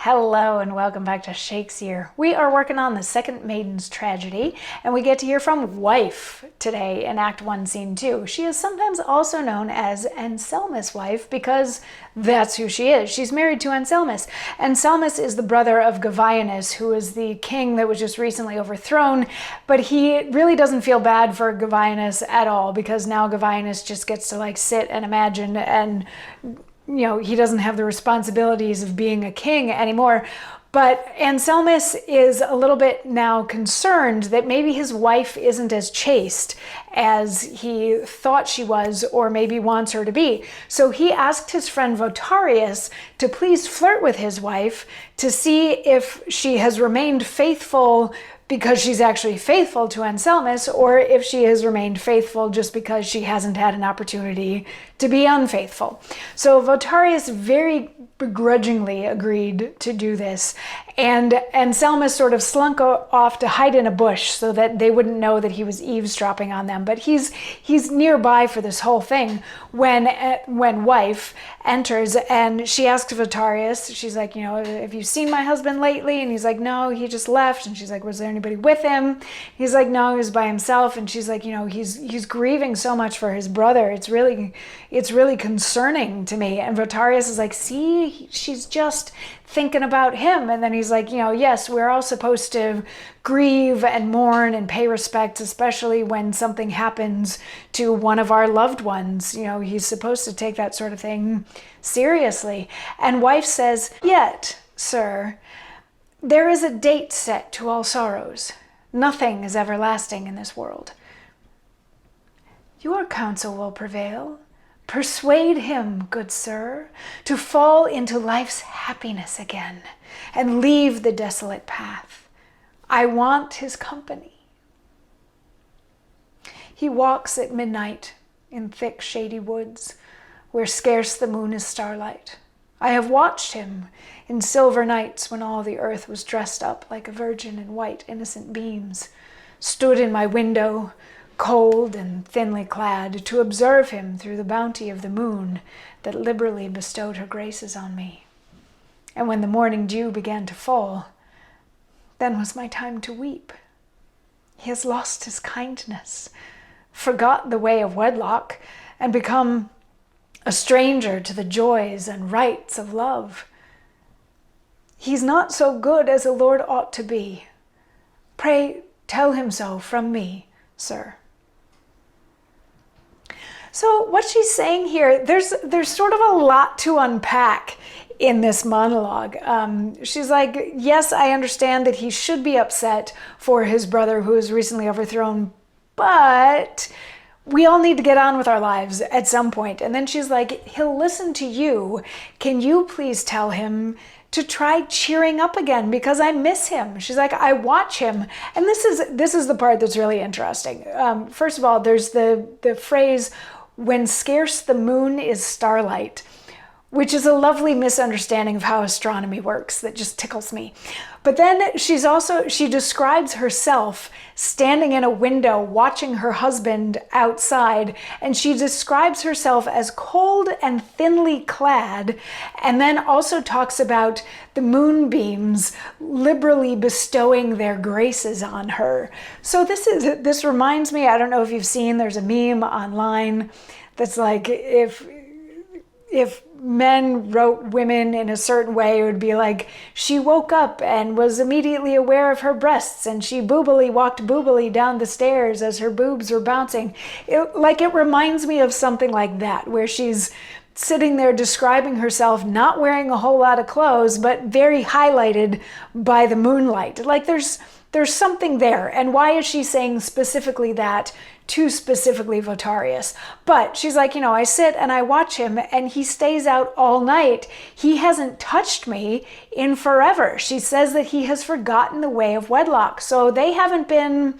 Hello and welcome back to Shakesyear. We are working on the second Maiden's tragedy, and we get to hear from Wife today in Act 1, Scene 2. She is sometimes also known as Anselmus' wife because that's who she is. She's married to Anselmus. Anselmus is the brother of Gavianus, who is the king that was just recently overthrown, but he really doesn't feel bad for Gavianus at all because now Gavianus just gets to sit and imagine and he doesn't have the responsibilities of being a king anymore. But Anselmus is a little bit now concerned that maybe his wife isn't as chaste as he thought she was or maybe wants her to be. So he asked his friend Votarius to please flirt with his wife to see if she has remained faithful because she's actually faithful to Anselmus, or if she has remained faithful just because she hasn't had an opportunity to be unfaithful. So Votarius very begrudgingly agreed to do this, and Anselmus sort of slunk off to hide in a bush so that they wouldn't know that he was eavesdropping on them. But he's nearby for this whole thing when Wife enters and she asks Votarius, she's like, have you seen my husband lately? And he's like, no, he just left. And she's like, was there anybody with him? He's like, no, he was by himself. And she's like, he's grieving so much for his brother. It's really concerning to me. And Votarius is like, see, she's just thinking about him. And then he's like, yes, we're all supposed to grieve and mourn and pay respects, especially when something happens to one of our loved ones. He's supposed to take that sort of thing seriously. And Wife says, yet, sir, there is a date set to all sorrows. Nothing is everlasting in this world. Your counsel will prevail. Persuade him, good sir, to fall into life's happiness again and leave the desolate path. I want his company. He walks at midnight in thick shady woods where scarce the moon is starlight. I have watched him in silver nights when all the earth was dressed up like a virgin in white innocent beams, stood in my window, cold and thinly clad, to observe him through the bounty of the moon that liberally bestowed her graces on me. And when the morning dew began to fall, then was my time to weep. He has lost his kindness, forgot the way of wedlock, and become a stranger to the joys and rights of love. He's not so good as a lord ought to be. Pray tell him so from me, sir. So what she's saying here, there's sort of a lot to unpack in this monologue. She's like, yes, I understand that he should be upset for his brother who was recently overthrown, but we all need to get on with our lives at some point. And then she's like, he'll listen to you. Can you please tell him to try cheering up again because I miss him. She's like, I watch him. And this is the part that's really interesting. First of all, there's the phrase, when scarce the moon is starlight, which is a lovely misunderstanding of how astronomy works that just tickles me. But then she describes herself standing in a window watching her husband outside, and she describes herself as cold and thinly clad, and then also talks about the moonbeams liberally bestowing their graces on her. So this reminds me, I don't know if you've seen, there's a meme online that's like, if men wrote women in a certain way, it would be like, she woke up and was immediately aware of her breasts and she walked boobily down the stairs as her boobs were bouncing. It reminds me of something like that, where she's sitting there describing herself not wearing a whole lot of clothes, but very highlighted by the moonlight. Like there's something there. And why is she saying specifically that to specifically Votarius? But she's like, I sit and I watch him and he stays out all night. He hasn't touched me in forever. She says that he has forgotten the way of wedlock. So they haven't been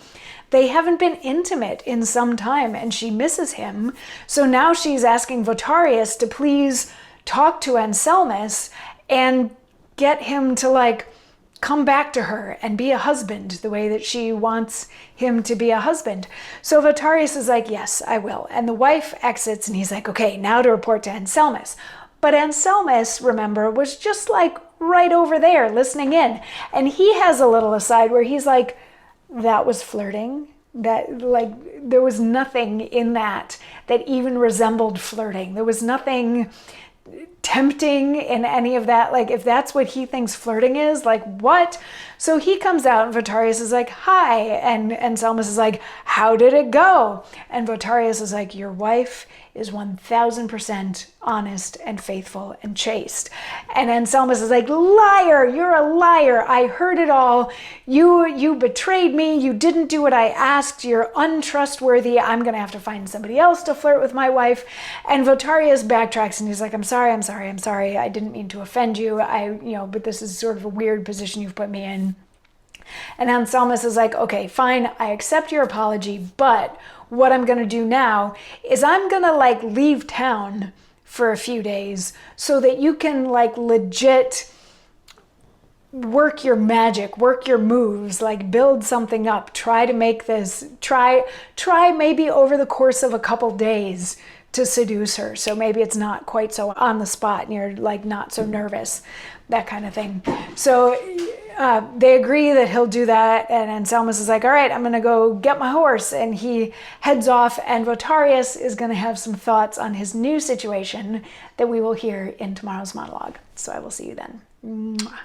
intimate in some time and she misses him. So now she's asking Votarius to please talk to Anselmus and get him to come back to her and be a husband the way that she wants him to be a husband. So Votarius is like, yes, I will. And the wife exits and he's like, okay, now to report to Anselmus. But Anselmus, remember, was just right over there listening in. And he has a little aside where he's like, that was flirting. That, like, there was nothing in that even resembled flirting. There was nothing tempting in any of that. Like, if that's what he thinks flirting is, like, what? So he comes out and Votarius is like, hi. And Anselmus is like, how did it go? And Votarius is like, your wife is 1000% honest and faithful and chaste. And Anselmus is like, liar, you're a liar. I heard it all. You betrayed me. You didn't do what I asked. You're untrustworthy. I'm going to have to find somebody else to flirt with my wife. And Votarius backtracks and he's like, I'm sorry. I didn't mean to offend you. But this is sort of a weird position you've put me in. And Anselmus is like, okay, fine. I accept your apology, but what I'm going to do now is I'm going to like leave town for a few days so that you can like legit work your magic, work your moves, like build something up, try to make this, try maybe over the course of a couple days to seduce her. So maybe it's not quite so on the spot and you're like not so nervous, that kind of thing. So they agree that he'll do that, and Anselmus is like, all right, I'm going to go get my horse, and he heads off, and Votarius is going to have some thoughts on his new situation that we will hear in tomorrow's monologue. So I will see you then. Mwah.